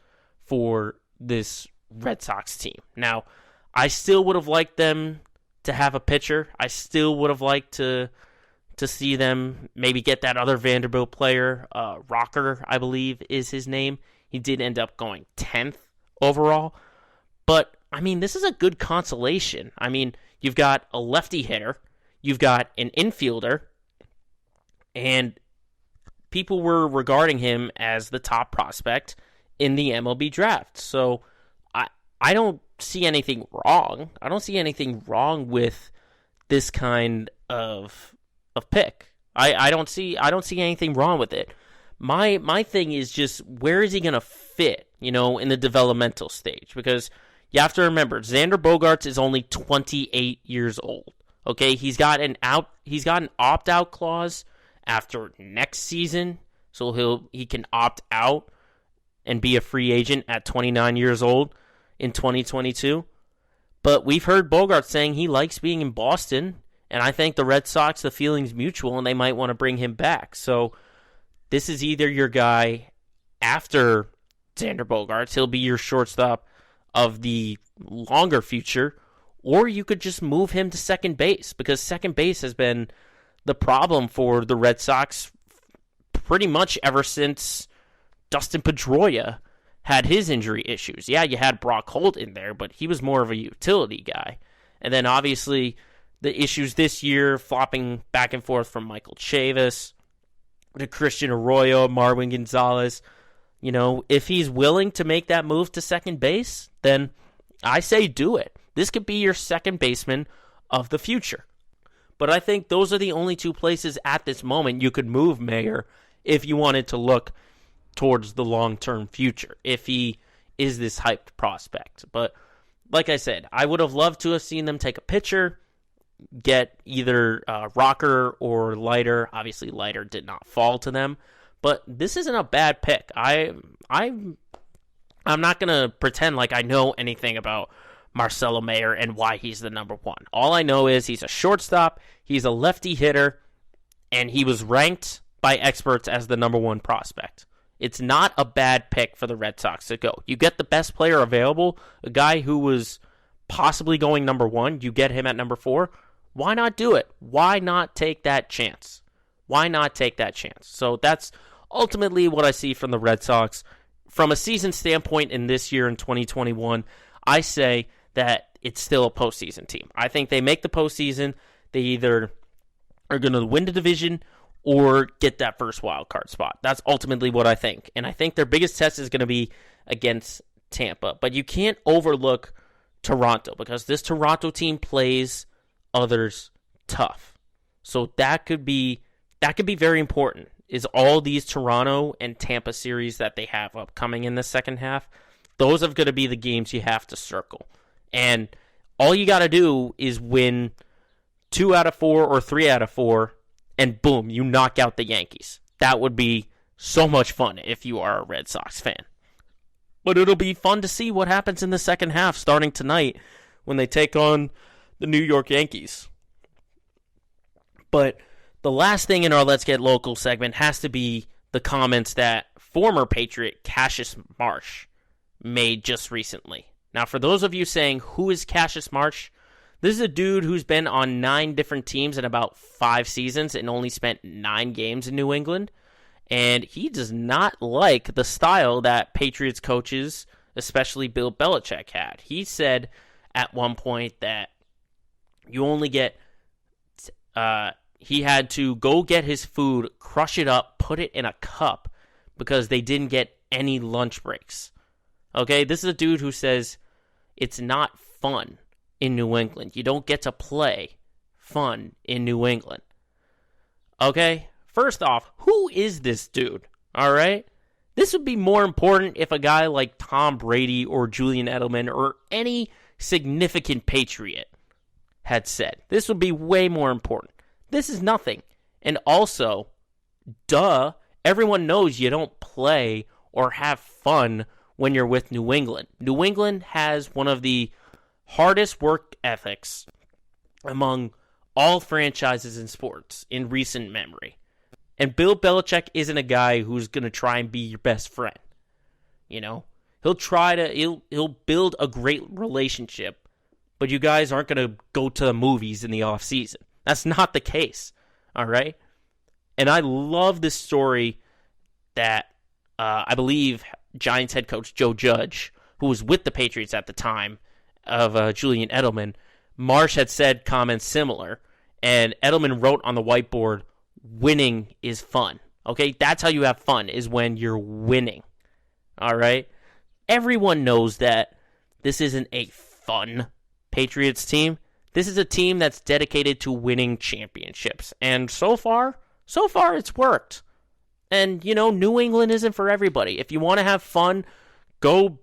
S1: for this Red Sox team? Now, I still would have liked them to have a pitcher. I still would have liked to see them maybe get that other Vanderbilt player, Rocker, I believe is his name. He did end up going 10th overall. But, I mean, this is a good consolation. I mean, you've got a lefty hitter, you've got an infielder, and people were regarding him as the top prospect in the MLB draft. So, I don't see anything wrong. I don't see anything wrong with this kind of pick. I don't see anything wrong with it. My thing is just, where is he going to fit, in the developmental stage? Because you have to remember, Xander Bogaerts is only 28 years old. Okay, he's got an opt-out clause after next season, so he can opt out and be a free agent at 29 years old in 2022. But we've heard Bogaerts saying he likes being in Boston, and I think the Red Sox, the feeling's mutual, and they might want to bring him back. So this is either your guy after Xander Bogaerts, he'll be your shortstop of the longer future, or you could just move him to second base, because second base has been the problem for the Red Sox pretty much ever since Dustin Pedroia had his injury issues. Yeah, you had Brock Holt in there, but he was more of a utility guy. And then obviously the issues this year, flopping back and forth from Michael Chavis to Christian Arroyo, Marwin Gonzalez. If he's willing to make that move to second base, then I say do it. This could be your second baseman of the future. But I think those are the only two places at this moment you could move Mayer if you wanted to look towards the long-term future, if he is this hyped prospect. But like I said, I would have loved to have seen them take a pitcher, get either Rocker or Leiter. Obviously, Leiter did not fall to them. But this isn't a bad pick. I'm not going to pretend like I know anything about Marcelo Mayer and why he's the number one. All I know is he's a shortstop, he's a lefty hitter, and he was ranked by experts as the number one prospect. It's not a bad pick for the Red Sox to go. You get the best player available, a guy who was possibly going number one, you get him at number 4. Why not do it? Why not take that chance? So that's ultimately what I see from the Red Sox. From a season standpoint in this year in 2021, I say that it's still a postseason team. I think they make the postseason. They either are going to win the division or get that first wild card spot. That's ultimately what I think. And I think their biggest test is going to be against Tampa. But you can't overlook Toronto, because this Toronto team plays others tough. So that could be very important, is all these Toronto and Tampa series that they have upcoming in the second half. Those are going to be the games you have to circle. And all you got to do is win 2 out of 4 or 3 out of 4, and boom, you knock out the Yankees. That would be so much fun if you are a Red Sox fan. But it'll be fun to see what happens in the second half starting tonight when they take on the New York Yankees. But the last thing in our Let's Get Local segment has to be the comments that former Patriot Cassius Marsh made just recently. Now, for those of you saying, who is Cassius Marsh? This is a dude who's been on 9 different teams in about 5 seasons and only spent 9 games in New England. And he does not like the style that Patriots coaches, especially Bill Belichick, had. He said at one point that you only get... he had to go get his food, crush it up, put it in a cup, because they didn't get any lunch breaks. Okay, this is a dude who says it's not fun in New England. You don't get to play fun in New England. Okay, first off, who is this dude? All right? This would be more important if a guy like Tom Brady or Julian Edelman or any significant Patriot had said. This would be way more important. This is nothing. And also, everyone knows you don't play or have fun when you're with New England. New England has one of the hardest work ethics among all franchises in sports in recent memory. And Bill Belichick isn't a guy who's going to try and be your best friend. He'll build a great relationship, but you guys aren't going to go to the movies in the off season. That's not the case. All right? And I love this story that I believe Giants head coach Joe Judge, who was with the Patriots at the time of Julian Edelman, Marsh had said comments similar, and Edelman wrote on the whiteboard, winning is fun. Okay? That's how you have fun, is when you're winning. All right? Everyone knows that this isn't a fun Patriots team. This is a team that's dedicated to winning championships. And so far it's worked. And, New England isn't for everybody. If you want to have fun, go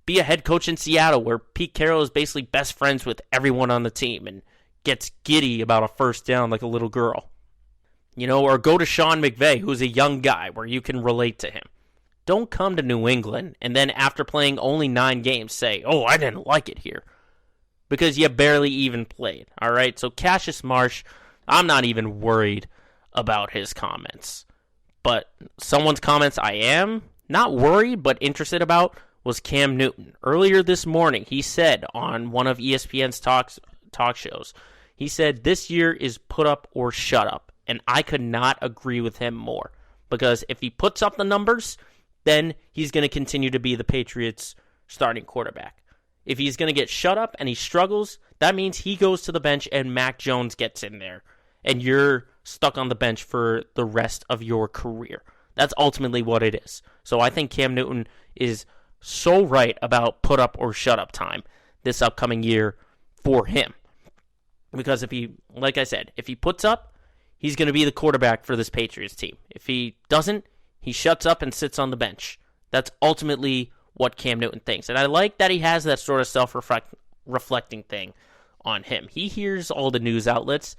S1: be a head coach in Seattle, where Pete Carroll is basically best friends with everyone on the team and gets giddy about a first down like a little girl. Or go to Sean McVay, who's a young guy, where you can relate to him. Don't come to New England and then after playing only 9 games say, oh, I didn't like it here. Because you barely even played, all right? So Cassius Marsh, I'm not even worried about his comments. But someone's comments I am not worried but interested about was Cam Newton. Earlier this morning, he said on one of ESPN's talk shows, he said this year is put up or shut up. And I could not agree with him more. Because if he puts up the numbers, then he's going to continue to be the Patriots' starting quarterback. If he's going to get shut up and he struggles, that means he goes to the bench and Mac Jones gets in there. And you're stuck on the bench for the rest of your career. That's ultimately what it is. So I think Cam Newton is so right about put up or shut up time this upcoming year for him. Because like I said, if he puts up, he's going to be the quarterback for this Patriots team. If he doesn't, he shuts up and sits on the bench. That's ultimately what Cam Newton thinks. And I like that he has that sort of self-reflecting thing on him. He hears all the news outlets.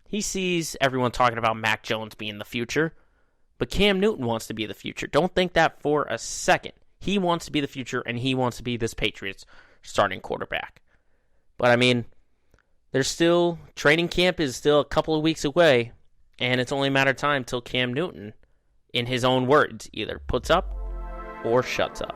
S1: He sees everyone talking about Mac Jones being the future. But Cam Newton wants to be the future. Don't think that for a second. He wants to be the future, and he wants to be this Patriots starting quarterback. But, training camp is still a couple of weeks away, and it's only a matter of time till Cam Newton, in his own words, either puts up or shuts up.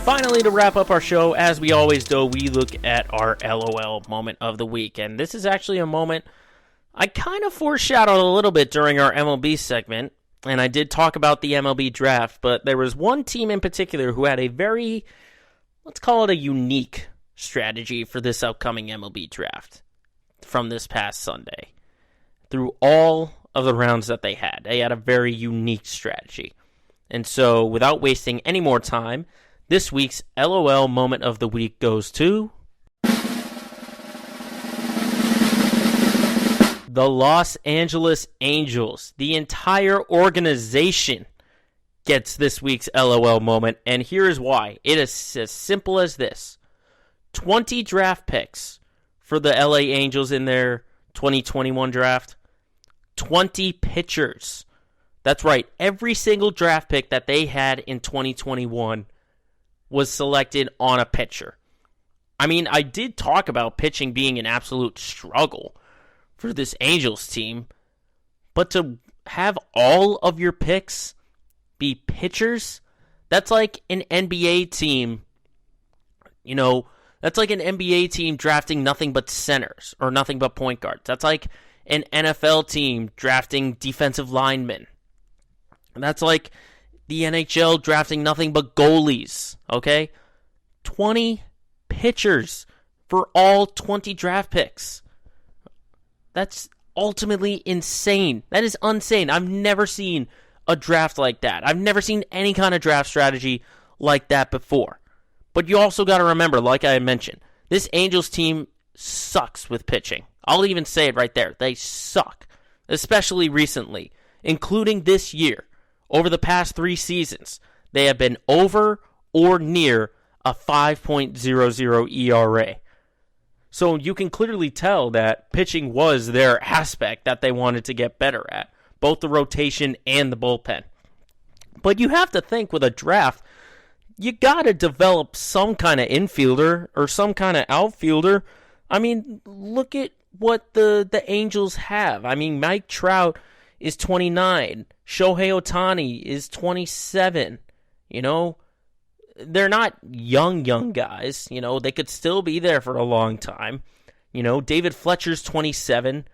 S1: Finally, to wrap up our show, as we always do, we look at our LOL moment of the week. And this is actually a moment I kind of foreshadowed a little bit during our MLB segment. And I did talk about the MLB draft, but there was one team in particular who had a very, let's call it a unique strategy for this upcoming MLB draft from this past Sunday. Through all of the rounds that they had a very unique strategy. And so, without wasting any more time, this week's LOL moment of the week goes to the Los Angeles Angels. The entire organization gets this week's LOL moment, and here is why. It is as simple as this. 20 draft picks for the LA Angels in their 2021 draft. 20 pitchers. That's right. Every single draft pick that they had in 2021 was selected on a pitcher. I did talk about pitching being an absolute struggle for this Angels team, but to have all of your picks be pitchers, that's like an NBA team, that's like an NBA team drafting nothing but centers or nothing but point guards. That's like an NFL team drafting defensive linemen. And that's like the NHL drafting nothing but goalies, okay? 20 pitchers for all 20 draft picks. That's ultimately insane. That is insane. I've never seen a draft like that. I've never seen any kind of draft strategy like that before. But you also got to remember, like I mentioned, this Angels team sucks with pitching. I'll even say it right there. They suck, especially recently, including this year. Over the past 3 seasons, they have been over or near a 5.00 ERA. So you can clearly tell that pitching was their aspect that they wanted to get better at, both the rotation and the bullpen. But you have to think with a draft, you got to develop some kind of infielder or some kind of outfielder. Look at what the Angels have. Mike Trout is 29. Shohei Ohtani is 27. They're not young guys. They could still be there for a long time. David Fletcher's 27.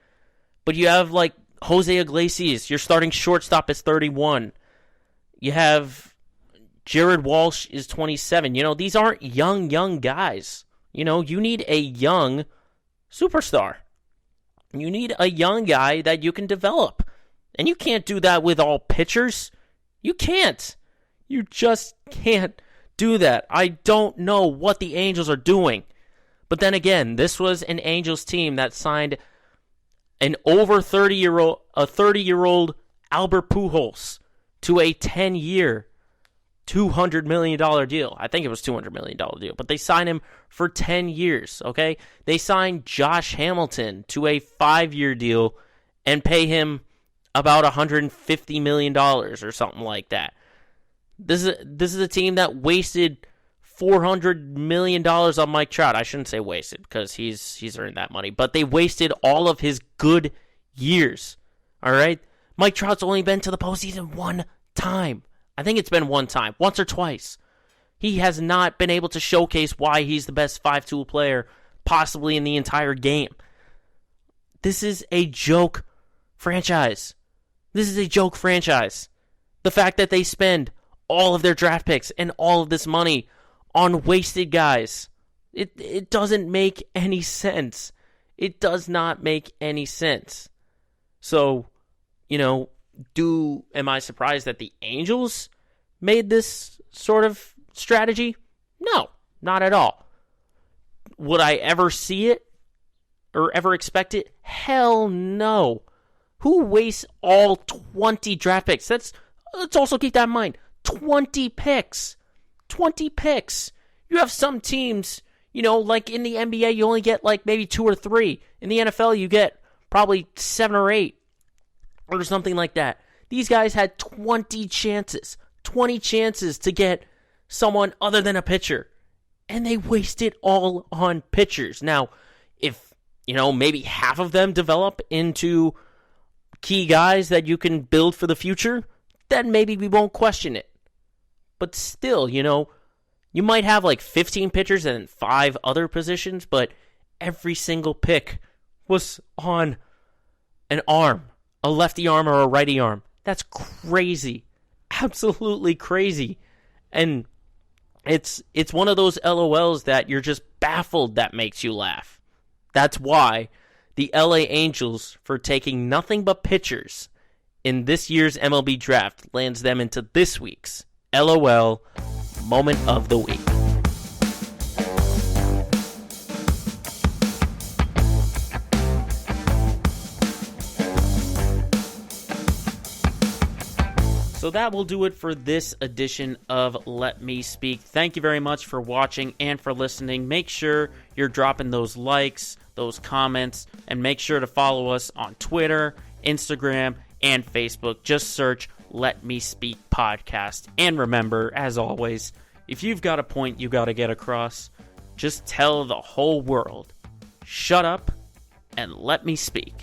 S1: But you have, Jose Iglesias. Your starting shortstop is 31. You have Jared Walsh is 27. These aren't young guys. You need a young superstar. You need a young guy that you can develop. And you can't do that with all pitchers. You can't. You just can't do that. I don't know what the Angels are doing. But then again, this was an Angels team that signed an over 30-year-old Albert Pujols to a 10-year, $200 million deal. I think it was $200 million deal, but they signed him for 10 years, okay? They signed Josh Hamilton to a 5-year deal and pay him about $150 million or something like that. This is a team that wasted $400 million on Mike Trout. I shouldn't say wasted because he's earned that money, but they wasted all of his good years, all right? Mike Trout's only been to the postseason one time. I think it's been one time, once or twice. He has not been able to showcase why he's the best 5-tool player possibly in the entire game. This is a joke franchise. This is a joke franchise. The fact that they spend all of their draft picks and all of this money on wasted guys, it doesn't make any sense. It does not make any sense. So, am I surprised that the Angels made this sort of strategy? No, not at all. Would I ever see it or ever expect it? Hell no. Who wastes all 20 draft picks? Let's also keep that in mind. 20 picks. 20 picks. You have some teams, like in the NBA, you only get like maybe 2 or 3. In the NFL, you get probably 7 or 8 or something like that. These guys had 20 chances to get someone other than a pitcher, and they wasted all on pitchers. Now, if, maybe half of them develop into key guys that you can build for the future, then maybe we won't question it. But still, you might have like 15 pitchers and 5 other positions, but every single pick was on an arm, a lefty arm or a righty arm. That's crazy. Absolutely crazy. And it's one of those LOLs that you're just baffled that makes you laugh. That's why the LA Angels, for taking nothing but pitchers in this year's MLB draft, lands them into this week's LOL Moment of the Week. So that will do it for this edition of Let Me Speak. Thank you very much for watching and for listening. Make sure you're dropping those likes, those comments, and make sure to follow us on Twitter, Instagram, and Facebook. Just search Let Me Speak Podcast. And remember, as always, if you've got a point you got to get across, just tell the whole world, shut up and let me speak.